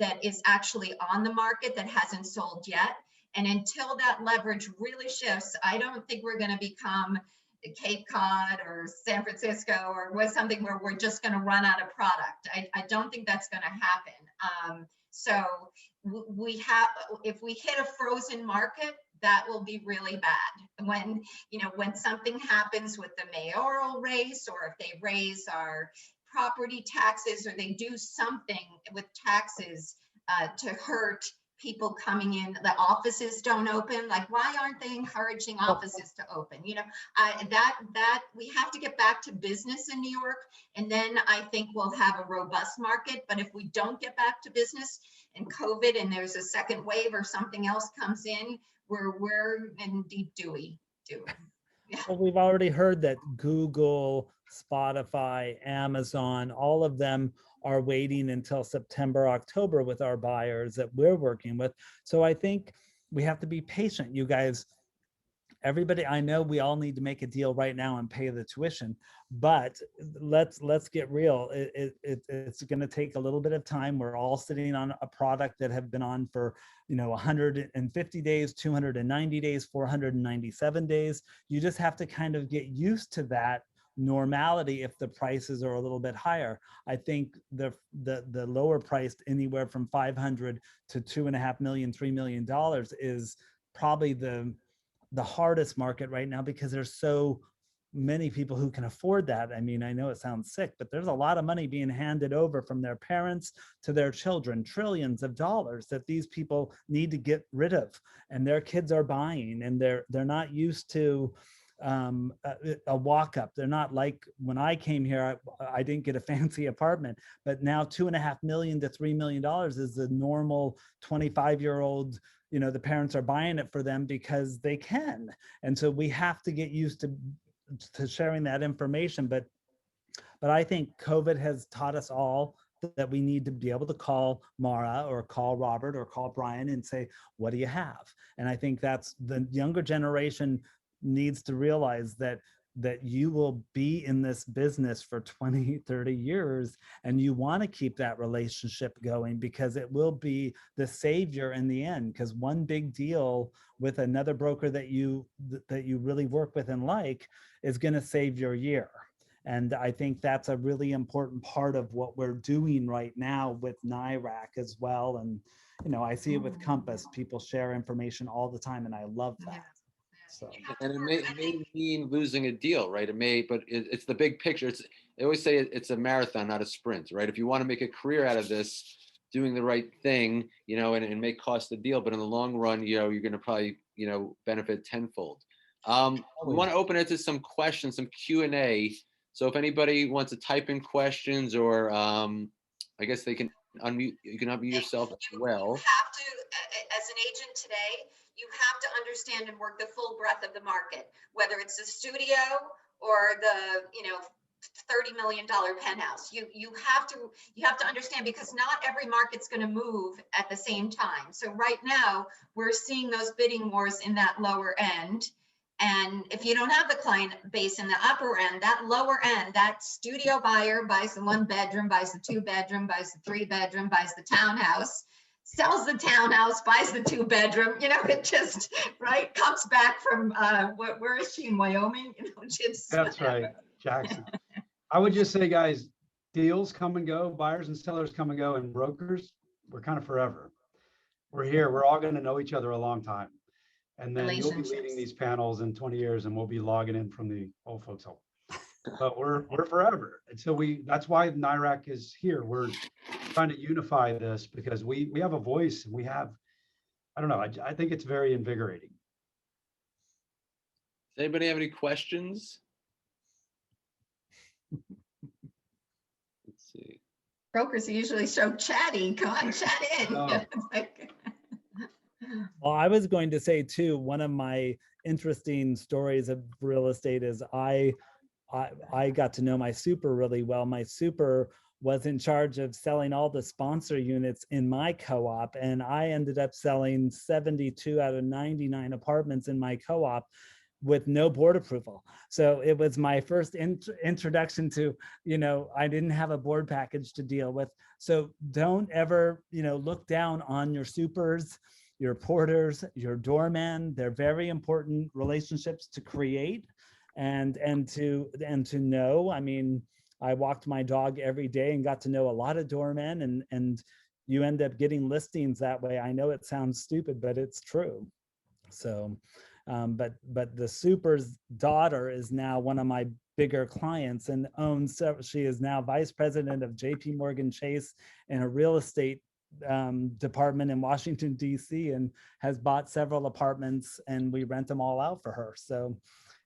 that is actually on the market that hasn't sold yet. And until that leverage really shifts, I don't think we're going to become Cape Cod or San Francisco or something where we're just going to run out of product. I don't think that's going to happen. So we have, if we hit a frozen market, that will be really bad. When, you know, when something happens with the mayoral race, or if they raise our property taxes, or they do something with taxes to hurt people coming in, the offices don't open. Like, why aren't they encouraging offices to open? You know, that we have to get back to business in New York, and then I think we'll have a robust market. But if we don't get back to business and COVID, and there's a second wave or something else comes in, we're in deep dewey. Yeah. Well, we've already heard that Google, Spotify, Amazon, all of them are waiting until September, October with our buyers that we're working with. So I think we have to be patient, you guys. Everybody, I know we all need to make a deal right now and pay the tuition, but let's get real. It's going to take a little bit of time. We're all sitting on a product that have been on for, you know, 150 days, 290 days, 497 days. You just have to kind of get used to that normality if the prices are a little bit higher. I think the lower priced, anywhere from 500 to $2.5 million, $3 million is probably the hardest market right now, because there's so many people who can afford that. I mean, I know it sounds sick, but there's a lot of money being handed over from their parents to their children, trillions of dollars that these people need to get rid of, and their kids are buying, and they're not used to a walk-up. They're not like when I came here, I didn't get a fancy apartment, but now $2.5 million to $3 million is the normal 25-year-old. You know, the parents are buying it for them because they can. And so we have to get used to sharing that information. But I think COVID has taught us all that we need to be able to call Mara or call Robert or call Brian and say, what do you have? And I think that's the younger generation needs to realize that you will be in this business for 20, 30 years, and you want to keep that relationship going, because it will be the savior in the end. Because one big deal with another broker that you really work with and like is going to save your year. And I think that's a really important part of what we're doing right now with NYRAC as well. And, you know, I see it with Compass. People share information all the time, and I love that. So. And it may mean losing a deal, right? It may, but it's the big picture. They always say it's a marathon, not a sprint, right? If you want to make a career out of this, doing the right thing, you know, and may cost the deal, but in the long run, you know, you're going to probably, you know, benefit tenfold. We want to open it to some questions, some Q&A. So if anybody wants to type in questions, or I guess they can unmute, you can unmute yourself as well. You have to, as an agent today, you have to understand and work the full breadth of the market, whether it's a studio or the, you know, $30 million penthouse. You have to understand, because not every market's going to move at the same time. So right now we're seeing those bidding wars in that lower end. And if you don't have the client base in the upper end, that lower end, that studio buyer buys the 1 bedroom, buys the 2 bedroom, buys the 3 bedroom, buys the townhouse, sells the townhouse, buys the 2 bedroom, you know, it just, right, comes back from, where is she, in Wyoming? You know, just. That's right, Jackson. I would just say, guys, deals come and go, buyers and sellers come and go, and brokers, we're kind of forever. We're here, we're all going to know each other a long time. And then you'll be leading these panels in 20 years, and we'll be logging in from the old folks home. But we're forever. And so that's why NYRAC is here. We're trying to unify this, because we have a voice, and we have, I don't know, I think it's very invigorating. Does anybody have any questions? Let's see. Brokers are usually so chatty. Come on, chat in. Oh. Well, I was going to say too, one of my interesting stories of real estate is I got to know my super really well. My super was in charge of selling all the sponsor units in my co-op, and I ended up selling 72 out of 99 apartments in my co-op with no board approval. So it was my first introduction to, I didn't have a board package to deal with. So don't ever, look down on your supers, your porters, your doormen. They're very important relationships to create and to know. I mean, I walked my dog every day and got to know a lot of doormen, and you end up getting listings that way. I know it sounds stupid, but it's true. So, but the super's daughter is now one of my bigger clients and owns, she is now vice president of JP Morgan Chase in a real estate department in Washington, DC, and has bought several apartments, and we rent them all out for her. So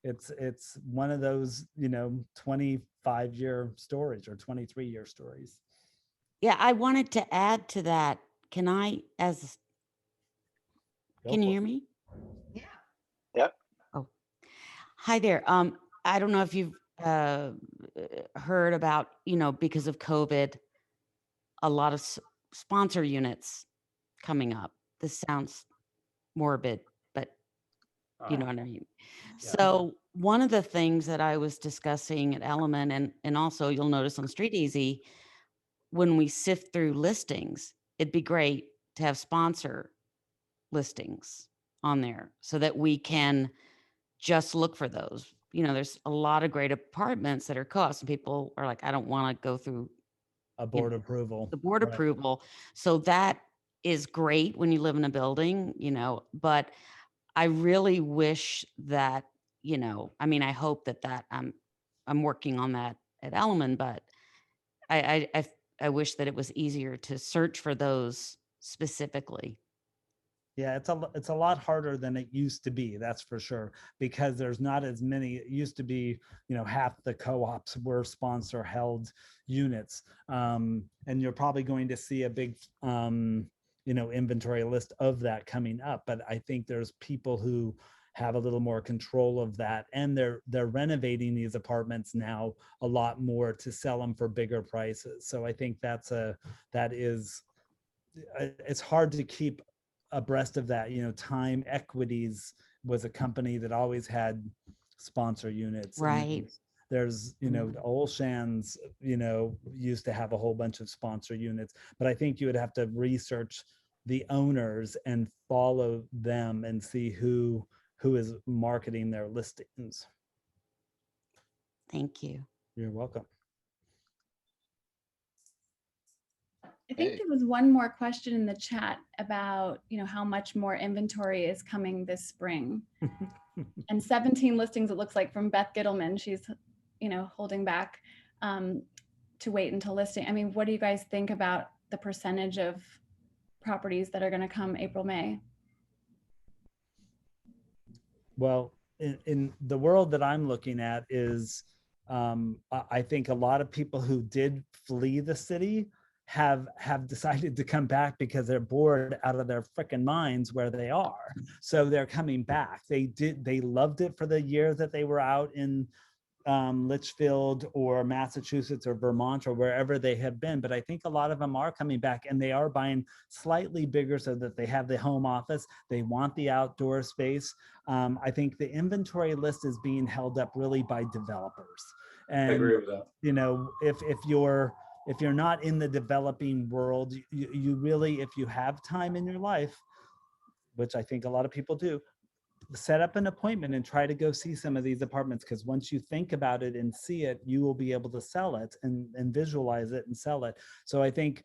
it's one of those, 25-year stories or 23-year stories. Yeah, I wanted to add to that. Can you hear me? Yeah. Yep. Oh, hi there. I don't know if you've heard about, because of COVID, a lot of sponsor units coming up. This sounds morbid, but you know what I mean. Yeah. So one of the things that I was discussing at Element, and also you'll notice on Street Easy, when we sift through listings, it'd be great to have sponsor listings on there so that we can just look for those. There's a lot of great apartments that are co-ops, and people are like, I don't want to go through A board approval. the board Right. approval. So that is great when you live in a building, but I really wish that, I hope that I'm working on that at Element, but I wish that it was easier to search for those specifically. Yeah, it's a lot harder than it used to be, that's for sure, because there's not as many. It used to be, half the co-ops were sponsor held units. And you're probably going to see a big, inventory list of that coming up. But I think there's people who have a little more control of that, and they're renovating these apartments now a lot more to sell them for bigger prices. So I think it's hard to keep abreast of that. Time Equities was a company that always had sponsor units. Right. And there's, Olshan's, used to have a whole bunch of sponsor units, but I think you would have to research the owners and follow them and see who is marketing their listings. Thank you. You're welcome. I think there was one more question in the chat about, how much more inventory is coming this spring. And 17 listings, it looks like, from Beth Gittleman. She's, holding back to wait until listing. I mean, what do you guys think about the percentage of properties that are going to come April, May? Well, in the world that I'm looking at is, I think a lot of people who did flee the city have decided to come back because they're bored out of their freaking minds where they are. So they're coming back. They loved it for the year that they were out in Litchfield or Massachusetts or Vermont or wherever they have been. But I think a lot of them are coming back, and they are buying slightly bigger so that they have the home office. They want the outdoor space. I think the inventory list is being held up really by developers. And I agree with that. If you're not in the developing world, you really, if you have time in your life, which I think a lot of people do, set up an appointment and try to go see some of these apartments, because once you think about it and see it, you will be able to sell it and visualize it and sell it. So I think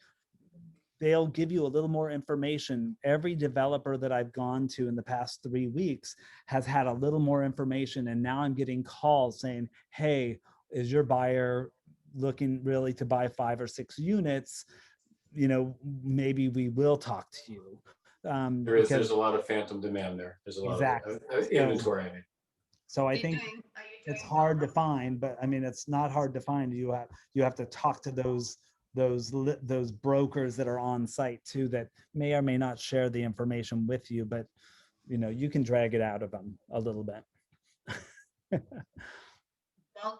they'll give you a little more information. Every developer that I've gone to in the past 3 weeks has had a little more information. And now I'm getting calls saying, hey, is your buyer looking really to buy 5 or 6 units? Maybe we will talk to you. There's a lot of phantom demand there. There's a lot of inventory. So I think it's hard to find, but I mean, it's not hard to find. You have to talk to those brokers that are on site too, that may or may not share the information with you. But you know, you can drag it out of them a little bit. Bulk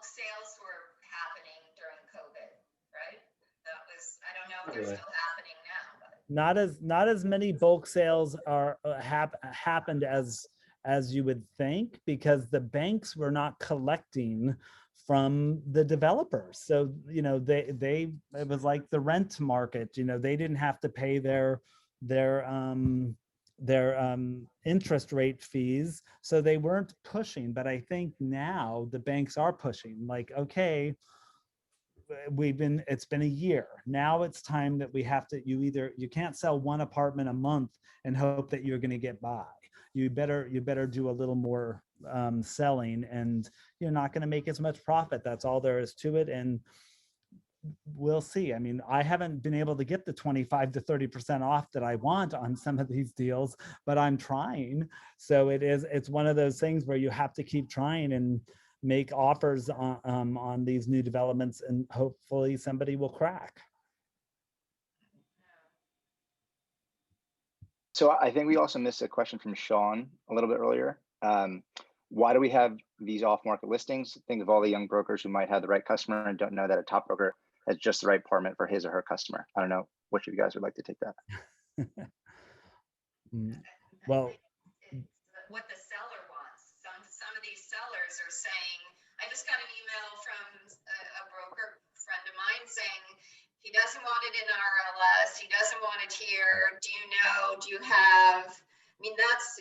sales were happening during COVID, right? That was, I don't know if they're still happening now, but. Not as many bulk sales are happened as you would think, because the banks were not collecting from the developers. So, you know, it was like the rent market, you know, they didn't have to pay their interest rate fees, so they weren't pushing. But I think now the banks are pushing, like, okay, it's been a year now, it's time that we have to, you can't sell one apartment a month and hope that you're going to get by. You better do a little more selling, and you're not going to make as much profit. That's all there is to it. And we'll see. I mean, I haven't been able to get the 25 to 30% off that I want on some of these deals, but I'm trying. So it's one of those things where you have to keep trying and make offers on these new developments, and hopefully somebody will crack. So I think we also missed a question from Sean a little bit earlier. Why do we have these off-market listings? Think of all the young brokers who might have the right customer and don't know that a top broker has just the right apartment for his or her customer. I don't know which of you guys would like to take that. Well, it's what the seller wants. Some of these sellers are saying, I just got an email from a broker friend of mine saying he doesn't want it in RLS, he doesn't want it here. Do you have, I mean, that's,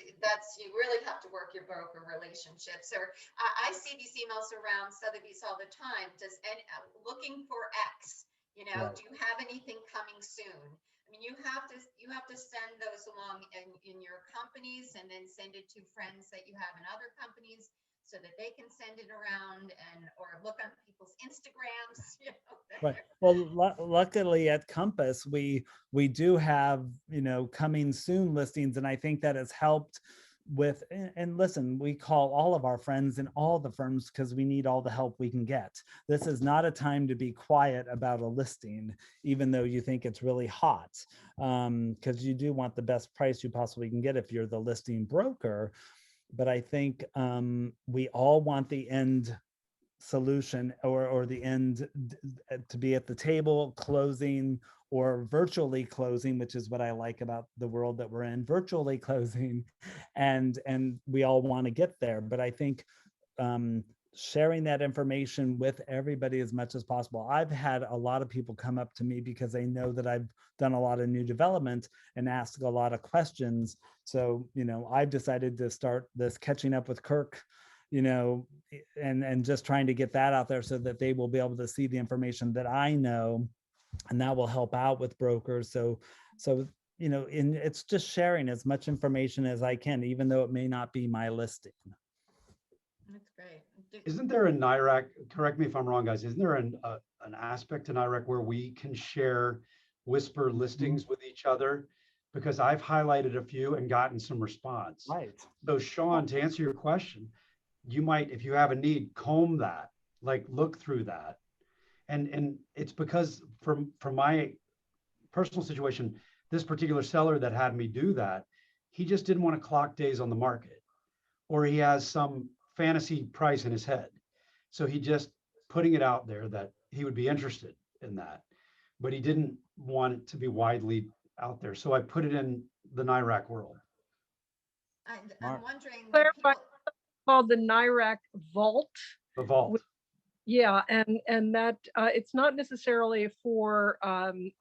you really have to work your broker relationships. Or I see these emails around Sotheby's all the time. Looking for X, you know, right. Do you have anything coming soon? I mean, you have to send those along in your companies, and then send it to friends that you have in other companies, so that they can send it around, or look on people's Instagrams. You know, Right. Well, luckily at Compass, we do have, you know, coming soon listings, and I think that has helped with, and listen, we call all of our friends in all the firms because we need all the help we can get. This is not a time to be quiet about a listing, even though you think it's really hot, because you do want the best price you possibly can get if you're the listing broker. But I think we all want the end solution, or the end to be at the table closing, or virtually closing, which is what I like about the world that we're in, virtually closing, and we all want to get there. But I think sharing that information with everybody as much as possible. I've had a lot of people come up to me because they know that I've done a lot of new development and ask a lot of questions. So, you know, I've decided to start this catching up with Kirk, you know, and just trying to get that out there so that they will be able to see the information that I know, and that will help out with brokers. So, you know, it's just sharing as much information as I can, even though it may not be my listing. that's great. Isn't there a NYRAC, correct me if I'm wrong, guys, isn't there an aspect to NYRAC where we can share whisper listings with each other? Because I've highlighted a few and gotten some response. Right. So Sean, to answer your question, you might, if you have a need, comb that, like look through that. And it's because from my personal situation, this particular seller that had me do that, he just didn't want to clock days on the market, or he has some fantasy price in his head. So he just putting it out there that he would be interested in that, but he didn't want it to be widely out there. So I put it in the NYRAC world. I'm wondering, Clarify, called the NYRAC Vault. The vault. Yeah, and that it's not necessarily for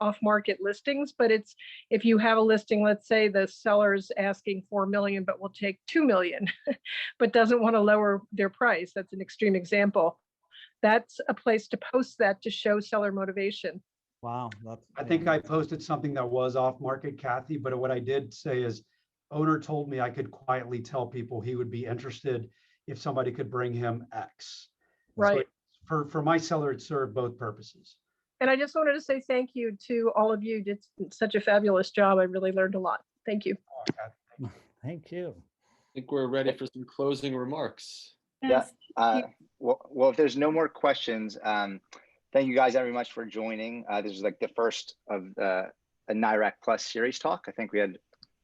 off-market listings, but it's if you have a listing, let's say the seller's asking 4 million, but will take 2 million, but doesn't want to lower their price. That's an extreme example. That's a place to post that to show seller motivation. Wow. I think I posted something that was off-market, Kathy, but what I did say is, owner told me I could quietly tell people he would be interested if somebody could bring him X. Right. So for my seller, it served both purposes. And I just wanted to say thank you to all of you. You did such a fabulous job. I really learned a lot. Thank you. Thank you. I think we're ready for some closing remarks. Yeah. Well, if there's no more questions, thank you guys very much for joining. This is like the first of a NYRAC Plus series talk. I think we had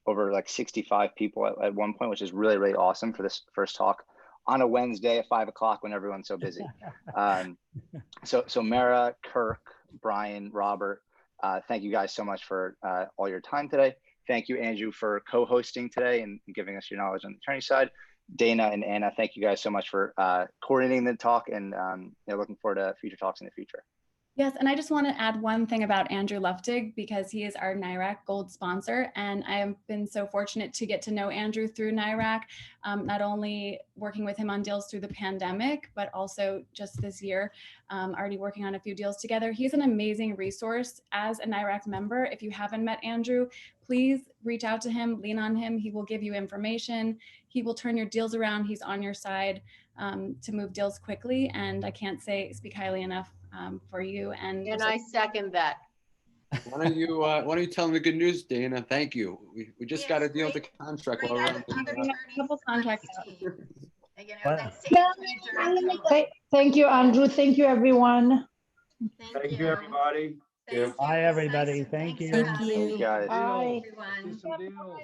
over like 65 people at one point, which is really, really awesome for this first talk on a Wednesday at 5 o'clock when everyone's so busy. So Mara, Kirk, Brian, Robert, thank you guys so much for all your time today. Thank you, Andrew, for co-hosting today and giving us your knowledge on the attorney side. Dana and Anna, thank you guys so much for coordinating the talk, and looking forward to future talks in the future. Yes, and I just want to add one thing about Andrew Luftig, because he is our NYRAC Gold sponsor, and I have been so fortunate to get to know Andrew through NYRAC, not only working with him on deals through the pandemic, but also just this year, already working on a few deals together. He's an amazing resource as a NYRAC member. If you haven't met Andrew, please reach out to him, lean on him. He will give you information. He will turn your deals around. He's on your side to move deals quickly, and I can't speak highly enough for you. And I second that. Why don't you tell them the good news, Dana? Thank you. We just got a deal with the contract. Great while we're other attorneys contracts. Thank you, Andrew. Thank you, everyone. Thank you, everybody. Thank you. Bye, everybody. Thank you. Thank you. Guys. Bye. Everyone. See some deals.